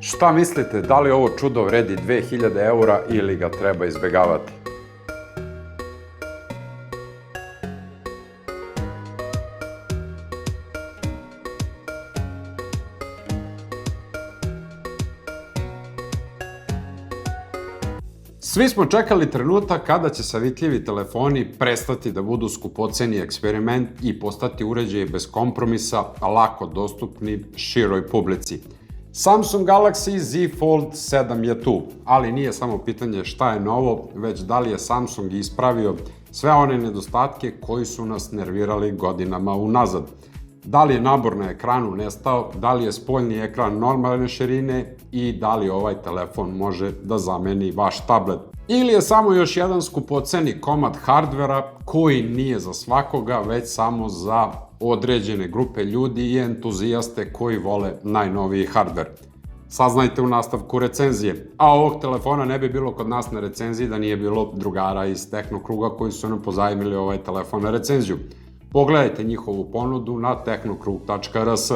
Šta mislite, da li ovo čudo vredi 2000 € ili ga treba izbegavati? Svi smo čekali trenutak kada će savitljivi telefoni prestati da budu skupoceni eksperiment i postati uređaji bez kompromisa, a lako dostupni široj publici. Samsung Galaxy Z Fold 7 je tu, ali nije samo pitanje šta je novo, već da li je Samsung ispravio sve one nedostatke koji su nas nervirali godinama unazad. Da li je nabor na ekranu nestao, da li je spoljni ekran normalne širine i da li ovaj telefon može da zameni vaš tablet. Ili je samo još jedan skupoceni komad hardvera koji nije za svakoga, već samo za određene grupe ljudi i entuzijaste koji vole najnoviji hardver. Saznajte u nastavku recenzije. A ovog telefona ne bi bilo kod nas na recenziji da nije bilo drugara iz Tehnokruga koji su nam pozajmili ovaj telefon na recenziju. Pogledajte njihovu ponudu na tehnokrug.rs.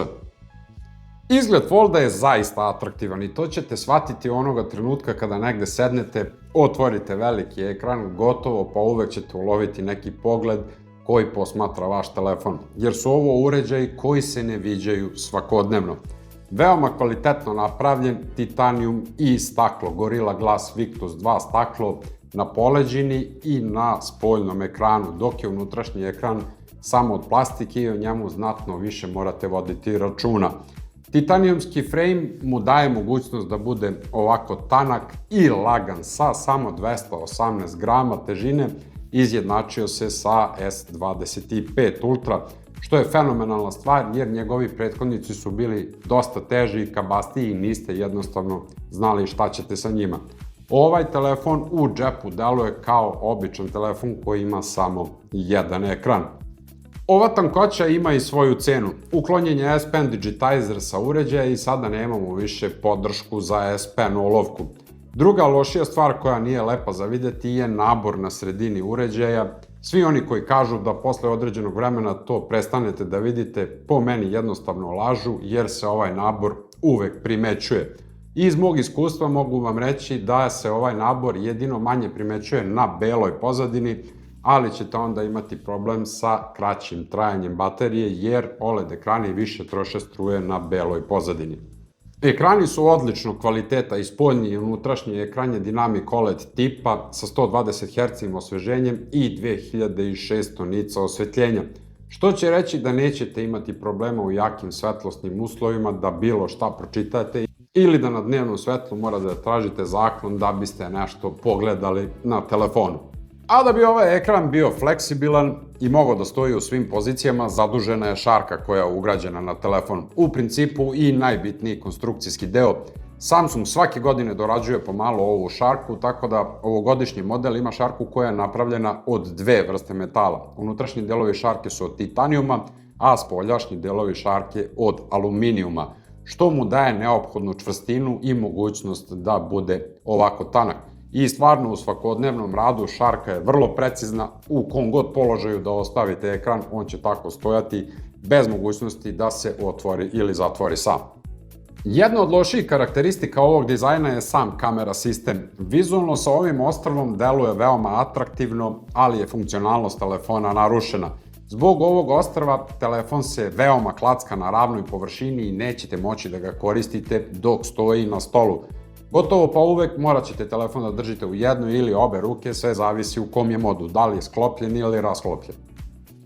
Izgled Folda je zaista atraktivan i to ćete shvatiti onoga trenutka kada negde sednete, otvorite veliki ekran, gotovo pa uvek ćete uloviti neki pogled koji posmatra vaš telefon, jer su ovo uređaji koji se ne viđaju svakodnevno. Veoma kvalitetno napravljen titanijum i staklo, Gorilla Glass Victus 2 staklo na poleđini i na spoljnom ekranu, dok je unutrašnji ekran samo od plastike i o njemu znatno više morate voditi računa. Titanijumski frame mu daje mogućnost da bude ovako tanak i lagan sa samo 218 grama težine, izjednačio se sa S25 Ultra, što je fenomenalna stvar jer njegovi prethodnici su bili dosta teži i kabastiji i niste jednostavno znali šta ćete sa njima. Ovaj telefon u džepu deluje kao običan telefon koji ima samo jedan ekran. Ova tankoća ima i svoju cenu. Uklonjen je S Pen digitizer sa uređaja i sada nemamo više podršku za S Pen olovku. Druga lošija stvar koja nije lepa za videti je nabor na sredini uređaja. Svi oni koji kažu da posle određenog vremena to prestanete da vidite, po meni jednostavno lažu jer se ovaj nabor uvek primećuje. Iz mog iskustva mogu vam reći da se ovaj nabor jedino manje primećuje na beloj pozadini, ali ćete onda imati problem sa kraćim trajanjem baterije jer OLED ekrani više troše struje na beloj pozadini. Ekrani su odličnog kvaliteta i spoljni i unutrašnji ekran je Dynamic OLED tipa sa 120 Hz osveženjem i 2600 nica osvetljenja, što će reći da nećete imati problema u jakim svetlosnim uslovima da bilo šta pročitate ili da na dnevnom svetlu morate da tražite zaklon da biste nešto pogledali na telefonu. A da bi ovaj ekran bio fleksibilan i mogao da stoji u svim pozicijama, zadužena je šarka koja je ugrađena na telefon. U principu i najbitniji konstrukcijski deo. Samsung svake godine dorađuje pomalo ovu šarku, tako da ovogodišnji model ima šarku koja je napravljena od dve vrste metala. Unutrašnji delovi šarke su od titanijuma, a spoljašnji delovi šarke od aluminijuma, što mu daje neophodnu čvrstinu i mogućnost da bude ovako tanak. I stvarno u svakodnevnom radu šarka je vrlo precizna, u kom god položaju da ostavite ekran, on će tako stojati bez mogućnosti da se otvori ili zatvori sam. Jedna od lošijih karakteristika ovog dizajna je sam kamera sistem. Vizualno sa ovim ostrvom deluje veoma atraktivno, ali je funkcionalnost telefona narušena. Zbog ovog ostrva telefon se veoma klacka na ravnoj površini i nećete moći da ga koristite dok stoji na stolu. Gotovo pa uvek morat ćete telefon da držite u jednu ili obe ruke, sve zavisi u kom je modu, da li je sklopljen ili rasklopljen.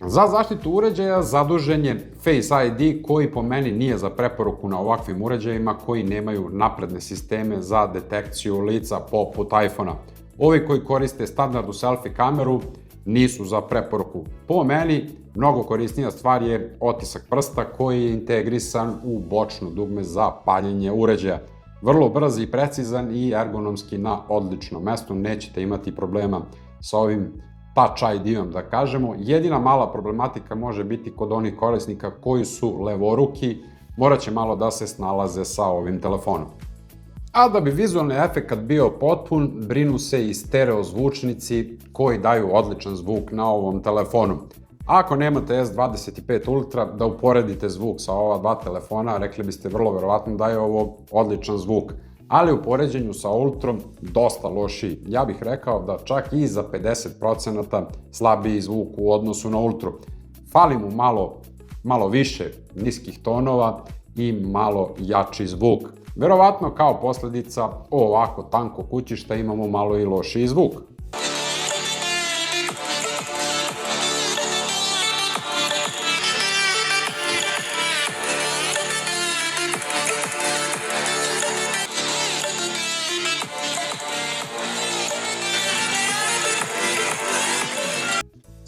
Za zaštitu uređaja zadužen je Face ID koji po meni nije za preporuku na ovakvim uređajima koji nemaju napredne sisteme za detekciju lica poput iPhone-a. Ovi koji koriste standardnu selfie kameru nisu za preporuku. Po meni, mnogo korisnija stvar je otisak prsta koji je integrisan u bočno dugme za paljenje uređaja. Vrlo brz i precizan i ergonomski na odličnom mestu, nećete imati problema sa ovim Touch ID-om da kažemo. Jedina mala problematika može biti kod onih korisnika koji su levoruki, morat će malo da se snalaze sa ovim telefonom. A da bi vizualni efekt bio potpun, brinu se i stereo zvučnici koji daju odličan zvuk na ovom telefonu. Ako nemate S25 Ultra, da uporedite zvuk sa ova dva telefona, rekli biste vrlo verovatno da je ovo odličan zvuk, ali u poređenju sa Ultrom dosta lošiji. Ja bih rekao da čak i za 50% slabiji zvuk u odnosu na Ultru. Fali mu malo više niskih tonova i malo jači zvuk. Verovatno kao posledica ovako tanko kućišta imamo malo i lošiji zvuk.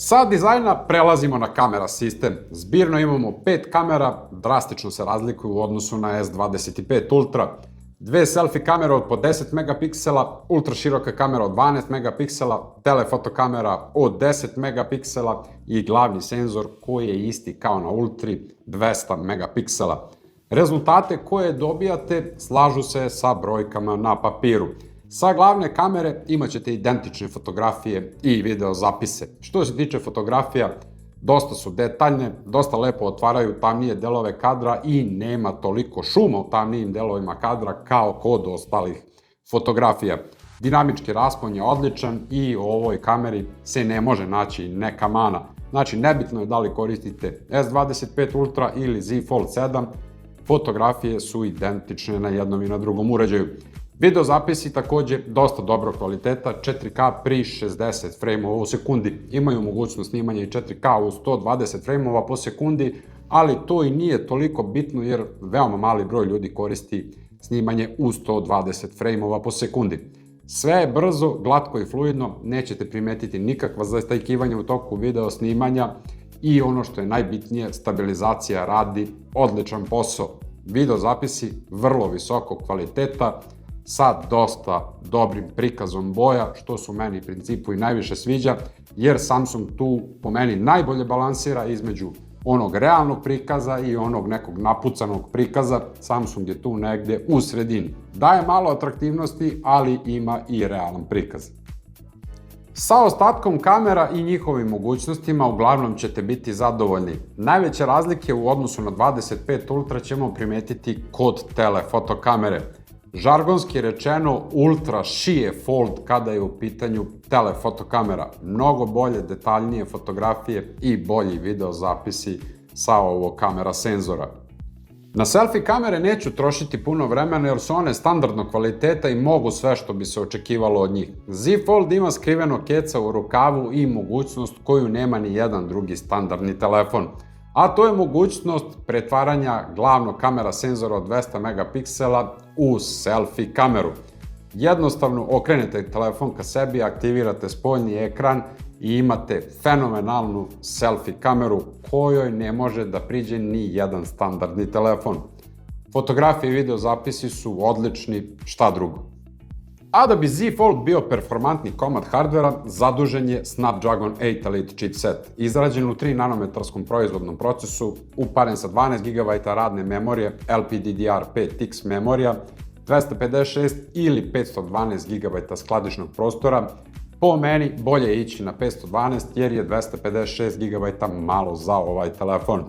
Sa dizajna prelazimo na kamera sistem. Zbirno imamo 5 kamera, drastično se razlikuju u odnosu na S25 Ultra. Dve selfie kamere od po 10 megapiksela, ultra široka kamera od 12 megapiksela, telefoto kamera od 10 megapiksela i glavni senzor koji je isti kao na Ultri, 200 megapiksela. Rezultate koje dobijate slažu se sa brojkama na papiru. Sa glavne kamere imat ćete identične fotografije i video zapise. Što se tiče fotografija, dosta su detaljne, dosta lepo otvaraju tamnije delove kadra i nema toliko šuma u tamnijim delovima kadra kao kod ostalih fotografija. Dinamički raspon je odličan i u ovoj kameri se ne može naći neka mana. Znači, nebitno je da li koristite S25 Ultra ili Z Fold 7, fotografije su identične na jednom i na drugom uređaju. Video zapisi takođe dosta dobrog kvaliteta, 4K pri 60 frame-ova u sekundi. Imaju mogućnost snimanja i 4K u 120 frame-ova po sekundi, ali to i nije toliko bitno jer veoma mali broj ljudi koristi snimanje u 120 frame-ova po sekundi. Sve je brzo, glatko i fluidno, nećete primetiti nikakva zastajkivanja u toku video snimanja i ono što je najbitnije, stabilizacija radi odličan posao. Video zapisi vrlo visokog kvaliteta, sa dosta dobrim prikazom boja, što su meni u principu i najviše sviđa, jer Samsung tu po meni najbolje balansira između onog realnog prikaza i onog nekog napucanog prikaza. Samsung je tu negde u sredini. Daje malo atraktivnosti, ali ima i realan prikaz. Sa ostatkom kamera i njihovim mogućnostima uglavnom ćete biti zadovoljni. Najveće razlike u odnosu na 25 Ultra ćemo primetiti kod telefoto kamere. Žargonski rečeno, ultra šije fold kada je u pitanju telefoto kamera. Mnogo bolje, detaljnije fotografije i bolji video zapisi sa ovog kamera senzora. Na selfie kamere neću trošiti puno vremena jer su one standardnog kvaliteta i mogu sve što bi se očekivalo od njih. Z Fold ima skriveno keca u rukavu i mogućnost koju nema ni jedan drugi standardni telefon. A to je mogućnost pretvaranja glavnog kamera senzora od 200 megapiksela u selfie kameru. Jednostavno okrenete telefon ka sebi, aktivirate spoljni ekran i imate fenomenalnu selfie kameru kojoj ne može da priđe ni jedan standardni telefon. Fotografije i video zapisi su odlični, šta drugo. A da bi Z Fold bio performantni komad hardvera, zadužen je Snapdragon 8 Elite chipset, izrađen u 3 nanometarskom proizvodnom procesu, uparen sa 12 GB radne memorije, LPDDR5X memorija, 256 ili 512 GB skladišnog prostora. Po meni bolje je ići na 512 jer je 256 GB malo za ovaj telefon.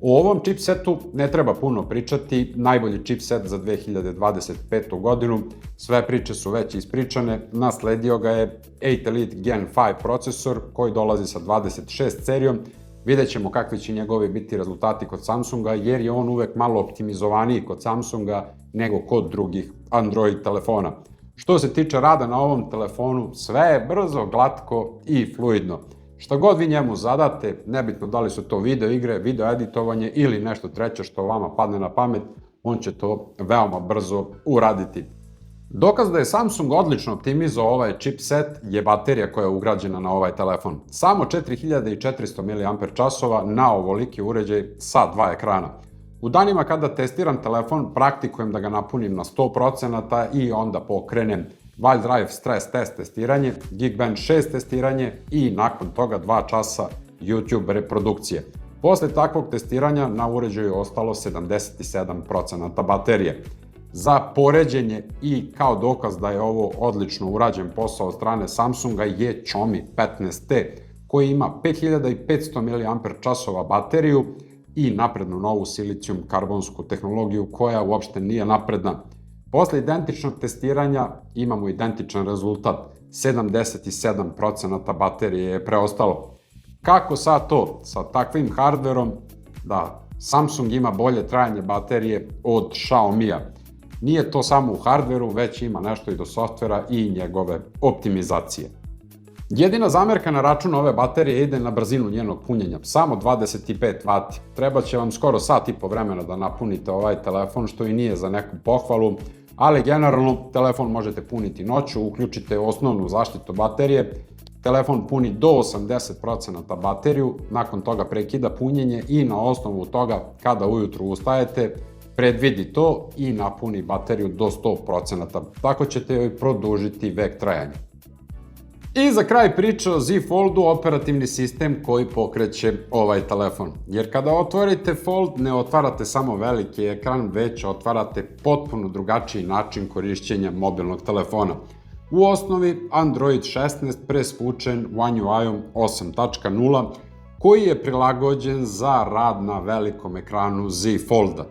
O ovom chipsetu ne treba puno pričati, najbolji chipset za 2025. godinu, sve priče su već ispričane, nasledio ga je 8 Elite Gen 5 procesor koji dolazi sa 26 serijom, vidjet ćemo kakvi će njegovi biti rezultati kod Samsunga jer je on uvek malo optimizovaniji kod Samsunga nego kod drugih Android telefona. Što se tiče rada na ovom telefonu, sve je brzo, glatko i fluidno. Šta god vi njemu zadate, nebitno da li su to video igre, video editovanje ili nešto treće što vama padne na pamet, on će to veoma brzo uraditi. Dokaz da je Samsung odlično optimizovao ovaj chipset je baterija koja je ugrađena na ovaj telefon. Samo 4400 mAh na ovoliki uređaj sa dva ekrana. U danima kada testiram telefon, praktikujem da ga napunim na 100% i onda pokrenem Wild Drive Stress Test testiranje, Geekbench 6 testiranje i nakon toga 2 časa YouTube reprodukcije. Posle takvog testiranja na uređaju je ostalo 77% baterije. Za poređenje i kao dokaz da je ovo odlično urađen posao od strane Samsunga je Xiaomi 15T, koji ima 5500 mAh bateriju i naprednu novu silicijum-karbonsku tehnologiju koja uopšte nije napredna. Posle identičnog testiranja imamo identičan rezultat, 77% baterije je preostalo. Kako sad to? Sa takvim hardverom da Samsung ima bolje trajanje baterije od Xiaomia. Nije to samo u hardveru, već ima nešto i do softvera i njegove optimizacije. Jedina zamerka na račun ove baterije ide na brzinu njenog punjenja, samo 25 W. Treba će vam skoro sat i po vremena da napunite ovaj telefon, što i nije za neku pohvalu, ali generalno telefon možete puniti noću, uključite osnovnu zaštitu baterije, telefon puni do 80% bateriju, nakon toga prekida punjenje i na osnovu toga kada ujutru ustajete, predvidi to i napuni bateriju do 100%, tako ćete joj produžiti vek trajanja. I za kraj priča o Z Foldu, operativni sistem koji pokreće ovaj telefon. Jer kada otvorite Fold, ne otvarate samo veliki ekran, već otvarate potpuno drugačiji način korišćenja mobilnog telefona. U osnovi Android 16 presvučen One UI-om 8.0, koji je prilagođen za rad na velikom ekranu Z Folda.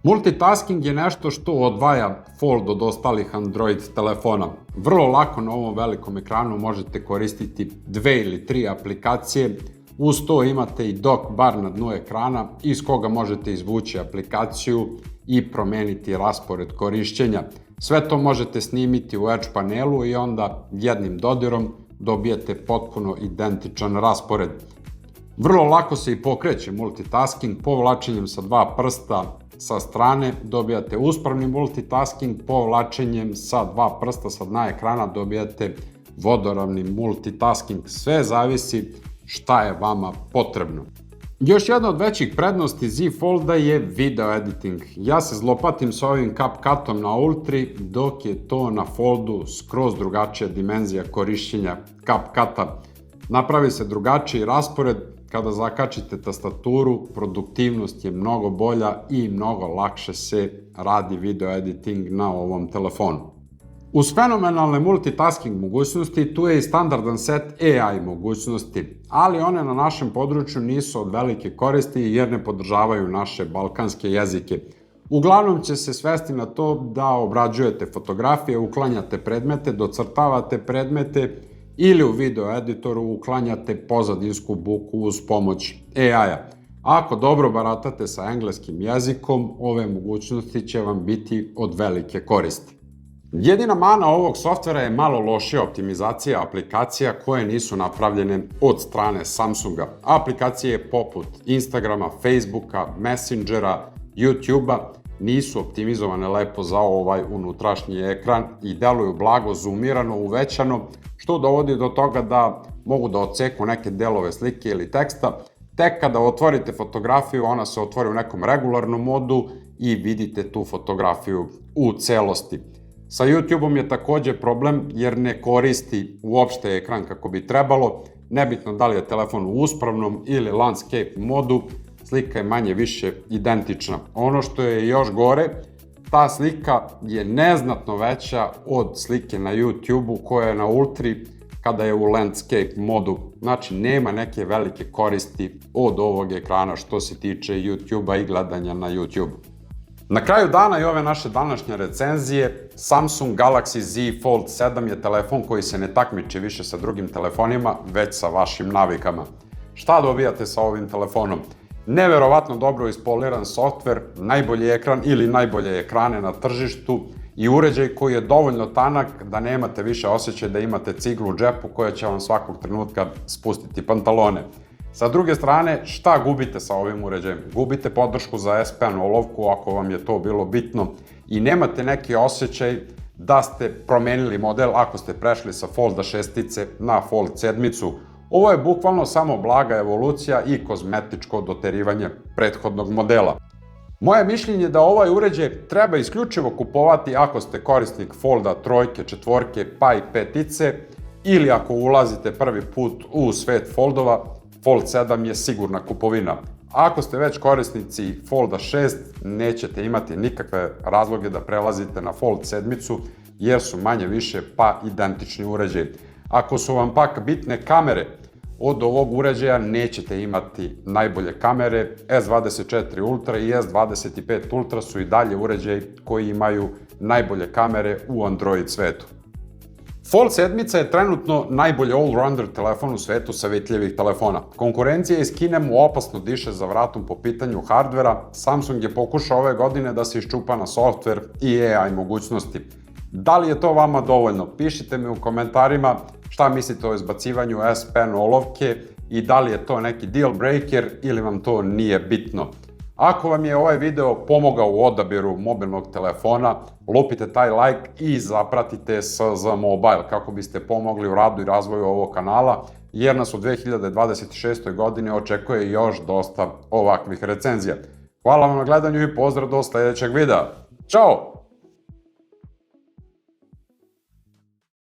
Multitasking je nešto što odvaja Fold od ostalih Android telefona. Vrlo lako na ovom velikom ekranu možete koristiti 2 ili 3 aplikacije. Uz to imate i dock bar na dnu ekrana iz koga možete izvući aplikaciju i promeniti raspored korišćenja. Sve to možete snimiti u Edge panelu i onda jednim dodirom dobijete potpuno identičan raspored. Vrlo lako se i pokreće multitasking povlačenjem sa 2 prsta sa strane, dobijate uspravni multitasking, povlačenjem sa 2 prsta sa dna ekrana dobijate vodoravni multitasking. Sve zavisi šta je vama potrebno. Još jedna od većih prednosti Z Folda je video editing. Ja se zlopatim sa ovim CapCutom na Ultri, dok je to na Foldu skroz drugačija dimenzija korišćenja CapCuta. Napravi se drugačiji raspored, kada zakačite tastaturu, produktivnost je mnogo bolja i mnogo lakše se radi video editing na ovom telefonu. Uz fenomenalne multitasking mogućnosti, tu je i standardan set AI mogućnosti, ali one na našem području nisu od velike koristi jer ne podržavaju naše balkanske jezike. Uglavnom će se svesti na to da obrađujete fotografije, uklanjate predmete, docrtavate predmete ili u video editoru uklanjate pozadinsku buku uz pomoć AI-a. Ako dobro baratate sa engleskim jezikom, ove mogućnosti će vam biti od velike koristi. Jedina mana ovog softvera je malo lošija optimizacija aplikacija koje nisu napravljene od strane Samsunga. Aplikacije poput Instagrama, Facebooka, Messengera, YouTubea nisu optimizovane lepo za ovaj unutrašnji ekran i deluju blago zoomirano, uvećano, što dovodi do toga da mogu da odseku neke delove slike ili teksta. Tek kada otvorite fotografiju, ona se otvori u nekom regularnom modu i vidite tu fotografiju u celosti. Sa YouTubeom je takođe problem jer ne koristi uopšte ekran kako bi trebalo, nebitno da li je telefon u uspravnom ili landscape modu, slika je manje više identična. Ono što je još gore, ta slika je neznatno veća od slike na YouTubeu koja je na Ultri kada je u landscape modu. Znači, nema neke velike koristi od ovog ekrana što se tiče YouTubea i gledanja na YouTubeu. Na kraju dana i ove naše današnje recenzije, Samsung Galaxy Z Fold 7 je telefon koji se ne takmiči više sa drugim telefonima, već sa vašim navikama. Šta dobijate sa ovim telefonom? Neverovatno dobro ispoliran softver, najbolji ekran ili najbolje ekrane na tržištu i uređaj koji je dovoljno tanak da nemate više osjećaj da imate ciglu u džepu koja će vam svakog trenutka spustiti pantalone. Sa druge strane, šta gubite sa ovim uređajem? Gubite podršku za S Pen olovku ako vam je to bilo bitno i nemate neki osjećaj da ste promenili model ako ste prešli sa Folda 6 na Fold 7. Ovo je bukvalno samo blaga evolucija i kozmetičko doterivanje prethodnog modela. Moje mišljenje je da ovaj uređaj treba isključivo kupovati ako ste korisnik Folda 3, 4, pa i 5 ili ako ulazite prvi put u svet Foldova, Fold 7 je sigurna kupovina. Ako ste već korisnici Folda 6, nećete imati nikakve razloge da prelazite na Fold 7 jer su manje više pa identični uređaji. Ako su vam pak bitne kamere, od ovog uređaja nećete imati najbolje kamere. S24 Ultra i S25 Ultra su i dalje uređaji koji imaju najbolje kamere u Android svetu. Fold 7 je trenutno najbolji all-rounder telefon u svetu savitljivih telefona. Konkurencija iz Kine mu opasno diše za vratom po pitanju hardvera. Samsung je pokušao ove godine da se iščupa na softver i AI mogućnosti. Da li je to vama dovoljno? Pišite mi u komentarima šta mislite o izbacivanju S Pen olovke i da li je to neki deal breaker ili vam to nije bitno. Ako vam je ovaj video pomogao u odabiru mobilnog telefona, lupite taj like i zapratite SZ Mobile kako biste pomogli u radu i razvoju ovog kanala, jer nas u 2026. godini očekuje još dosta ovakvih recenzija. Hvala vam na gledanju i pozdrav do sljedećeg videa. Ćao!